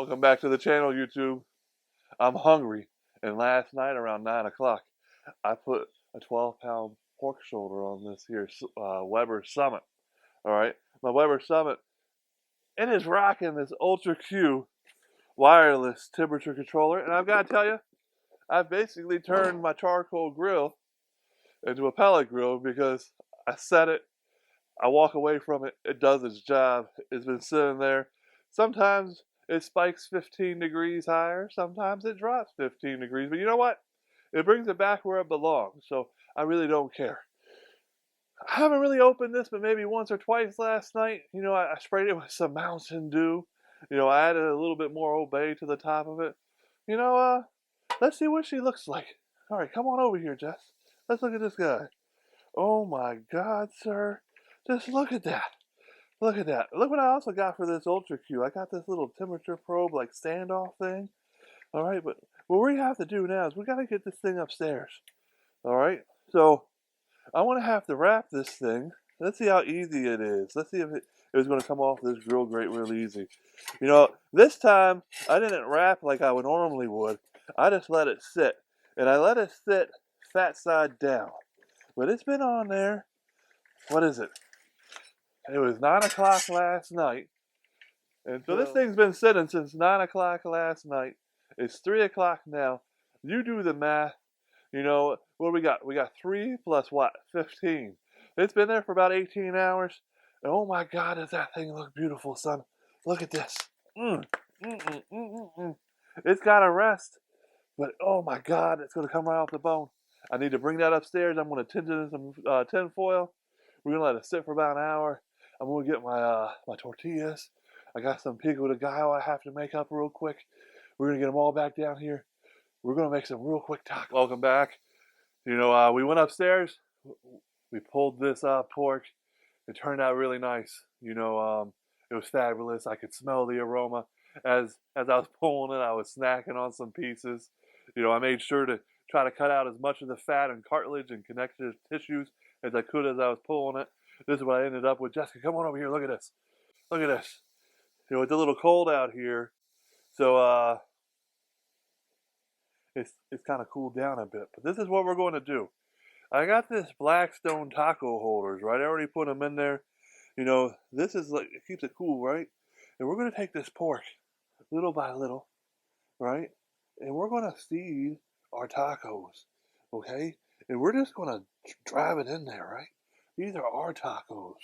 Welcome back to the channel, YouTube. I'm hungry, and last night around 9 o'clock, I put a 12-pound pork shoulder on this here Weber Summit. All right, my Weber Summit, it is rocking this Ultra Q wireless temperature controller, and I've got to tell you, I've basically turned my charcoal grill into a pellet grill because I set it, I walk away from it, it does its job. It's been sitting there. Sometimes it spikes 15 degrees higher, sometimes it drops 15 degrees, but you know what? It brings it back where it belongs, so I really don't care. I haven't really opened this, but maybe once or twice last night. You know, I sprayed it with some Mountain Dew. You know, I added a little bit more Obey to the top of it. You know, let's see what she looks like. All right, come on over here, Jess. Let's look at this guy. Oh my God, sir. Just look at that. Look at that. Look what I also got for this Ultra Q. I got this little temperature probe, like standoff thing. All right, but what we have to do now is we got to get this thing upstairs. All right, so I want to have to wrap this thing. Let's see how easy it is. Let's see if it is going to come off this grill grate real easy. You know, this time I didn't wrap like I would normally would. I just let it sit, and I let it sit fat side down. But it's been on there. What is it? It was 9 o'clock last night. And so this thing's been sitting since 9 o'clock last night. It's 3 o'clock now. You do the math. You know, what do we got? We got 3 plus what? 15. It's been there for about 18 hours. And oh my God, does that thing look beautiful, son. Look at this. It's got to rest. But oh my God, it's going to come right off the bone. I need to bring that upstairs. I'm going to tint it in some tin foil. We're going to let it sit for about an hour. I'm going to get my tortillas. I got some Pico De Gallo I have to make up real quick. We're going to get them all back down here. We're going to make some real quick tacos. Welcome back. You know, we went upstairs. We pulled this pork. It turned out really nice. You know, it was fabulous. I could smell the aroma. As I was pulling it, I was snacking on some pieces. You know, I made sure to try to cut out as much of the fat and cartilage and connective tissues as I could as I was pulling it. This is what I ended up with. Jessica, come on over here. Look at this. Look at this. You know, it's a little cold out here, so it's kind of cooled down a bit. But this is what we're going to do. I got this Blackstone taco holders, right? I already put them in there. You know, this is like, it keeps it cool, right? And we're going to take this pork little by little, right? And we're going to feed our tacos, okay? And we're just going to drive it in there, right? These are our tacos,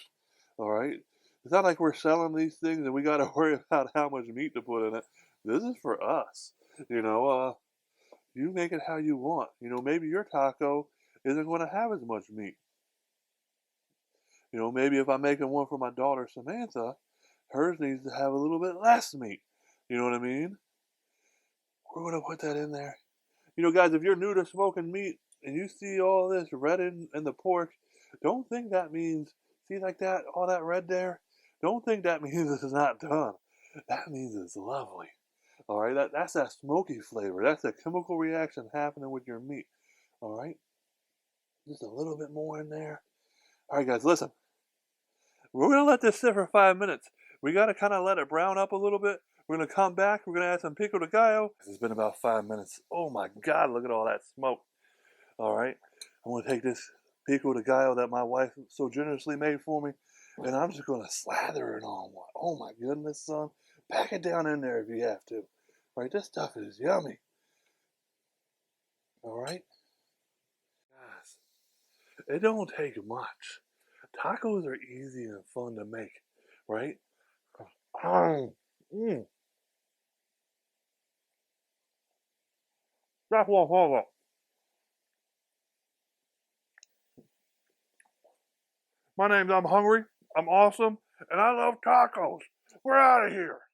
all right? It's not like we're selling these things and we got to worry about how much meat to put in it. This is for us, you know. You make it how you want. You know, maybe your taco isn't going to have as much meat. You know, maybe if I'm making one for my daughter Samantha, hers needs to have a little bit less meat. You know what I mean? We're going to put that in there. You know, guys, if you're new to smoking meat and you see all this red in the pork, don't think that means, see like that, all that red there? Don't think that means this is not done. That means it's lovely. All right, that's that smoky flavor. That's a chemical reaction happening with your meat. All right, just a little bit more in there. All right, guys, listen. We're going to let this sit for 5 minutes. We got to kind of let it brown up a little bit. We're going to come back. We're going to add some Pico De Gallo. It's been about 5 minutes. Oh, my God, look at all that smoke. All right, I'm going to take this Pico De Gallo that my wife so generously made for me, and I'm just going to slather it on one. Oh, my goodness, son. Pack it down in there if you have to. All right, this stuff is yummy. All right? Guys, it don't take much. Tacos are easy and fun to make, right? That's what I'm talking about. My name's I'm Hungry, I'm awesome, and I love tacos. We're out of here.